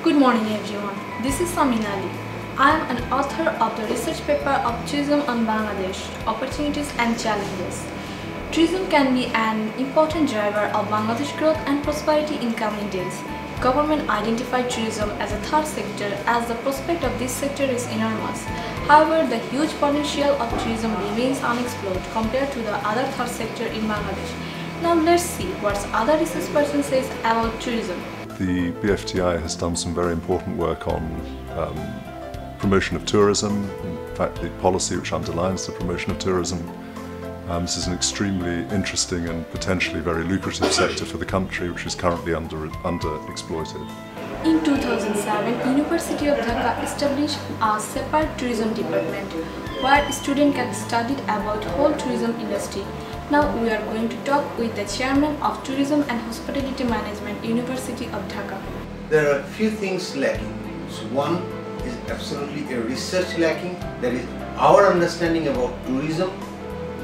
Good morning everyone, this is Samin Ali. I am an author of the research paper of Tourism on Bangladesh, Opportunities and Challenges. Tourism can be an important driver of Bangladesh growth and prosperity in coming days. Government identified tourism as a third sector as the prospect of this sector is enormous. However, the huge potential of tourism remains unexplored compared to the other third sector in Bangladesh. Now let's see what other research person says about tourism. The BFTI has done some very important work on promotion of tourism, in fact the policy which underlines the promotion of tourism. This is an extremely interesting and potentially very lucrative sector for the country, which is currently underexploited. In 2007, University of Dhaka established a separate tourism department where students can study about whole tourism industry. Now we are going to talk with the chairman of Tourism and Hospitality Management, University of Dhaka. There are a few things lacking. So one is absolutely a research lacking, that is our understanding about tourism,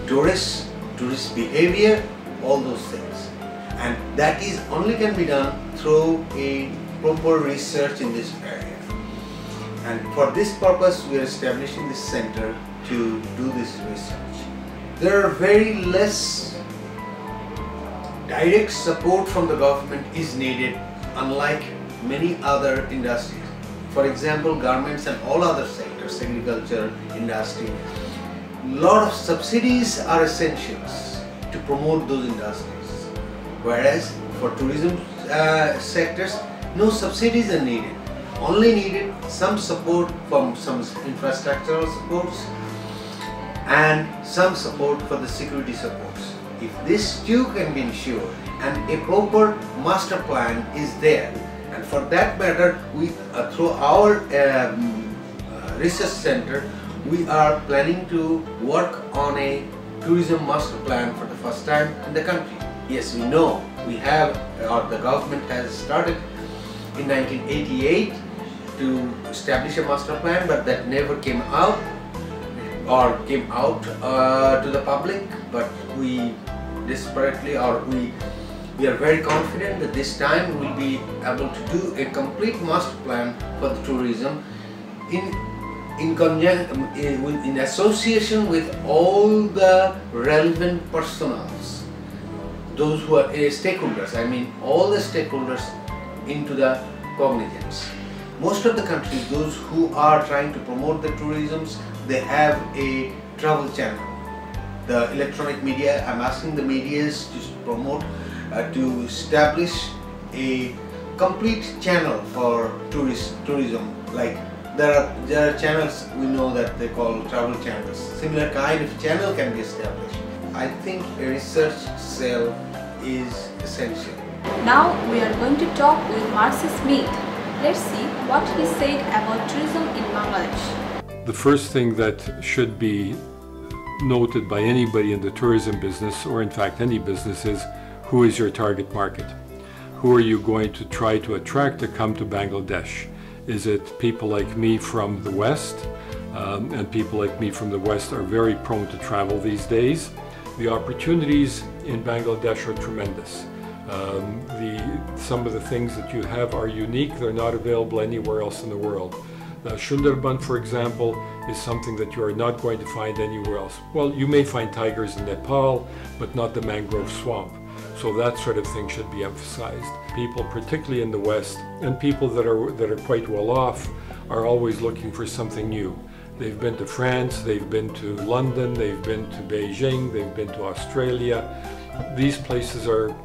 tourists, tourist behavior, all those things. And that is only can be done through a proper research in this area. And for this purpose we are establishing this center to do this research. There are very less direct support from the government is needed, unlike many other industries. For example, garments and all other sectors, agriculture, industry. Lot of subsidies are essentials to promote those industries. Whereas for tourism sectors, no subsidies are needed. Only needed some support from some infrastructural supports and some support for the security supports. If this too can be ensured and a proper master plan is there, and for that matter we through our research center we are planning to work on a tourism master plan for the first time in the country. Yes, we know we have, or the government has started in 1988 to establish a master plan, but that never came out to the public. But we desperately, or we are very confident that this time we will be able to do a complete master plan for the tourism in association with all the relevant personals, those who are stakeholders, I mean all the stakeholders into the cognizance. Most of the countries, those who are trying to promote the tourisms, they have a travel channel. The electronic media, I'm asking the medias to promote, to establish a complete channel for tourism. Like there are channels we know that they call travel channels. Similar kind of channel can be established. I think a research cell is essential. Now we are going to talk with Marcy Smith. Let's see what he said about tourism in Bangladesh. The first thing that should be noted by anybody in the tourism business, or in fact any business, is who is your target market? Who are you going to try to attract to come to Bangladesh? Is it people like me from the West? And people like me from the West are very prone to travel these days. The opportunities in Bangladesh are tremendous. Some of the things that you have are unique. They're not available anywhere else in the world. The Sundarban, for example, is something that you are not going to find anywhere else. Well, you may find tigers in Nepal, but not the mangrove swamp. So that sort of thing should be emphasized. People, particularly in the West, and people that are quite well off, are always looking for something new. They've been to France, they've been to London, they've been to Beijing, they've been to Australia. These places are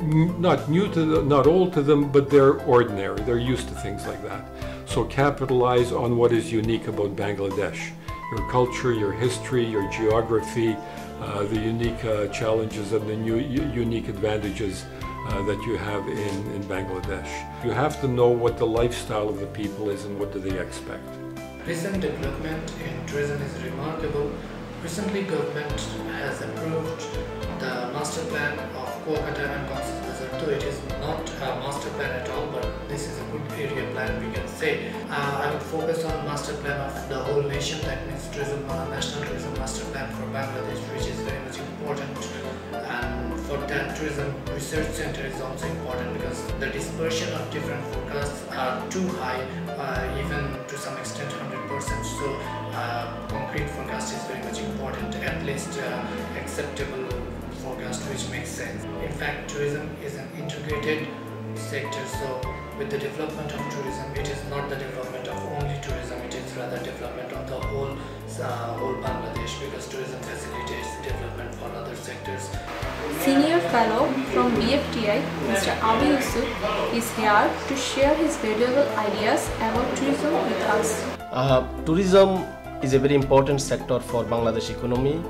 not new to them, not old to them, but they're ordinary. They're used to things like that. So capitalize on what is unique about Bangladesh. Your culture, your history, your geography, the unique challenges and the unique advantages that you have in Bangladesh. You have to know what the lifestyle of the people is and what do they expect. Recent development in tourism is remarkable. Recently, government has approved the master plan of Kolkata and Cox's Bazar. Though it is not a master plan at all, but this is a good area plan, we can say. I would focus on master plan of the whole nation, that means tourism, national tourism master plan for Bangladesh, which is very much important. And for that tourism research center is also important because the dispersion of different forecasts are too high, even to some extent 100%. So concrete forecast is very much important, at least acceptable forecast which makes sense. In fact, tourism is an integrated sector, so with the development of tourism, it is not the development of only tourism, it is rather development of the whole Bangladesh, because tourism facilitates development for other sectors. Senior Fellow from BFTI, Mr. Abu Yusuf, is here to share his valuable ideas about tourism with us. Tourism is a very important sector for Bangladesh economy.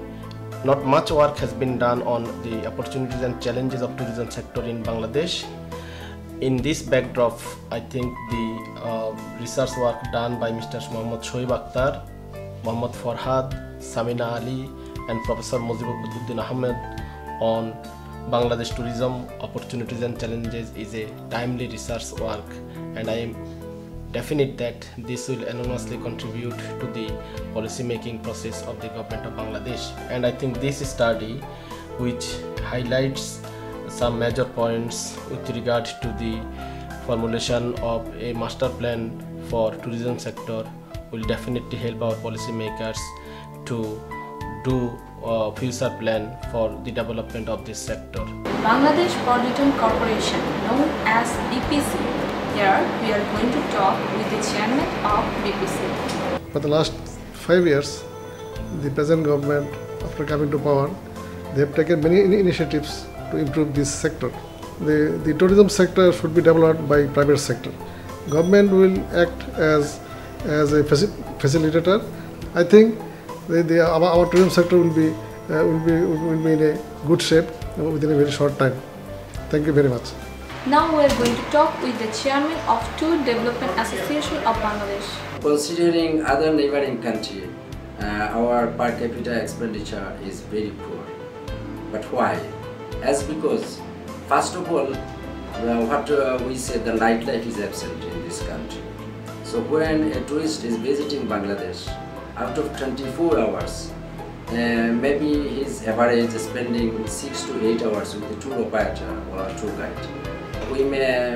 Not much work has been done on the opportunities and challenges of tourism sector in Bangladesh. In this backdrop, I think the research work done by Mr. Shoaib, Akhtar, Mr.Farhad, Samina Ali and Prof.Mojib.U.Ahmed on Bangladesh tourism opportunities and challenges is a timely research work, and I am definite that this will enormously contribute to the policy making process of the government of Bangladesh. And I think this study, which highlights some major points with regard to the formulation of a master plan for tourism sector, will definitely help our policymakers to do a future plan for the development of this sector. Bangladesh Portland Corporation, known as BPC. Here we are going to talk with the chairman of BPC. For the last 5 years, the present government, after coming to power, they have taken many initiatives to improve this sector. The tourism sector should be developed by private sector. Government will act as a facilitator. I think our tourism sector will be in a good shape within a very short time. Thank you very much. Now we are going to talk with the chairman of Tour Development Association of Bangladesh. Considering other neighboring country, our per capita expenditure is very poor. But why? As because, first of all, we say the nightlife is absent in this country. So when a tourist is visiting Bangladesh, out of 24 hours, maybe his average is spending 6 to 8 hours with the tour operator or tour guide. We may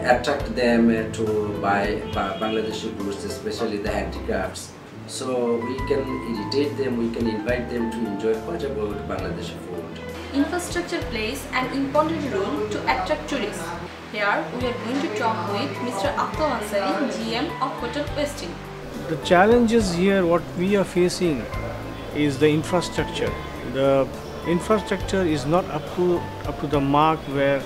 attract them to buy Bangladeshi goods, especially the handicrafts. So we can irritate them, we can invite them to enjoy quite about Bangladeshi food. Infrastructure plays an important role to attract tourists. Here we are going to talk with Mr. Akhtar, GM of Hotel Westin. The challenges here, what we are facing is the infrastructure. The infrastructure is not up to the mark where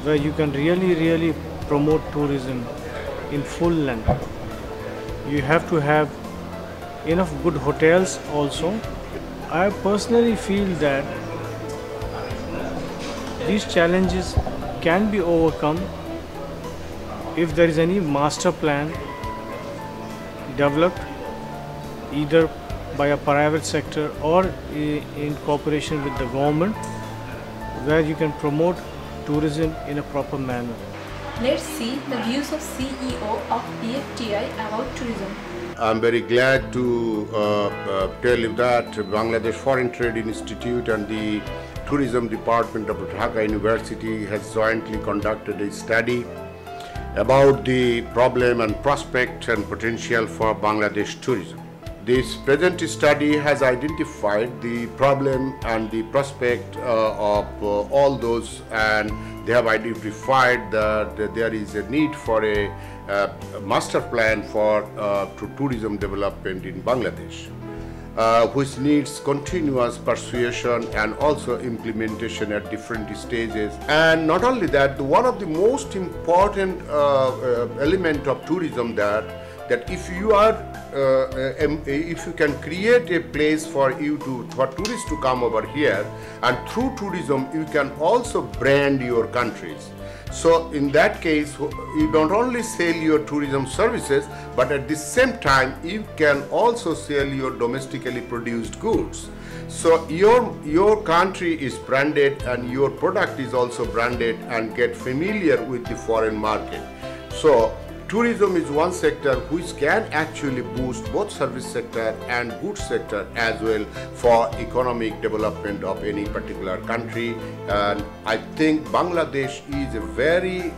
you can really promote tourism in full length. You have to have enough good hotels also. I personally feel that these challenges can be overcome if there is any master plan developed either by a private sector or in cooperation with the government, where you can promote tourism in a proper manner. Let's see the views of CEO of BFTI about tourism. I'm very glad to tell you that Bangladesh Foreign Trade Institute and the Tourism Department of Dhaka University has jointly conducted a study about the problem and prospect and potential for Bangladesh tourism. This present study has identified the problem and the prospect of all those, and they have identified that there is a need for a master plan for tourism development in Bangladesh, which needs continuous persuasion and also implementation at different stages. And not only that, one of the most important element of tourism that if you are if you can create a place for tourists to come over here, and through tourism you can also brand your countries. So in that case, you don't only sell your tourism services, but at the same time you can also sell your domestically produced goods. So your country is branded and your product is also branded and get familiar with the foreign market. So tourism is one sector which can actually boost both service sector and goods sector as well for economic development of any particular country. And I think Bangladesh is a very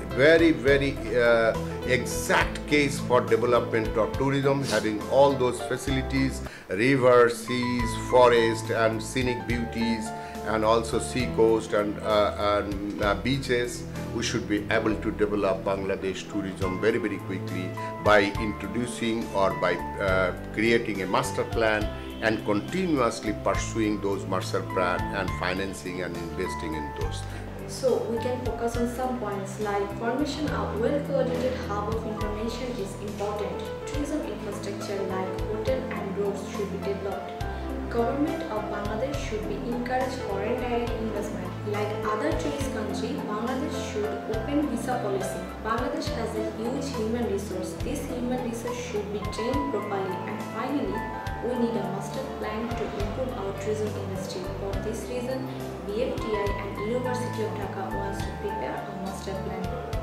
exact case for development of tourism, having all those facilities, rivers, seas, forest and scenic beauties, and also sea coast and beaches. We should be able to develop Bangladesh tourism very quickly by introducing or by creating a master plan and continuously pursuing those master plan and financing and investing in those. So we can focus on some points like formation of well-coordinated hub of information is important. Tourism infrastructure like hotel and roads should be developed. Government of Bangladesh should be encouraged foreign direct investment. Like other tourist countries, Bangladesh should open visa policy. Bangladesh has a huge human resource. This human resource should be trained properly. And finally, we need a master plan to improve our tourism industry. For this reason, BFTI and University of Dhaka wants to prepare a master plan.